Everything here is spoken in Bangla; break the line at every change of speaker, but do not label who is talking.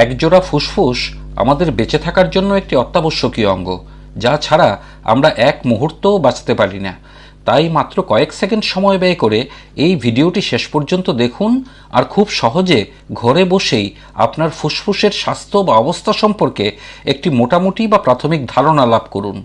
একজোড়া ফুসফুস আমাদের বেঁচে থাকার জন্য একটি অত্যাবশ্যকীয় অঙ্গ, যা ছাড়া আমরা এক মুহূর্তও বাঁচতে পারি না। তাই মাত্র কয়েক সেকেন্ড সময় ব্যয় করে এই ভিডিওটি শেষ পর্যন্ত দেখুন আর খুব সহজে ঘরে বসেই আপনার ফুসফুসের স্বাস্থ্য বা অবস্থা সম্পর্কে একটি মোটামুটি বা প্রাথমিক ধারণা লাভ করুন।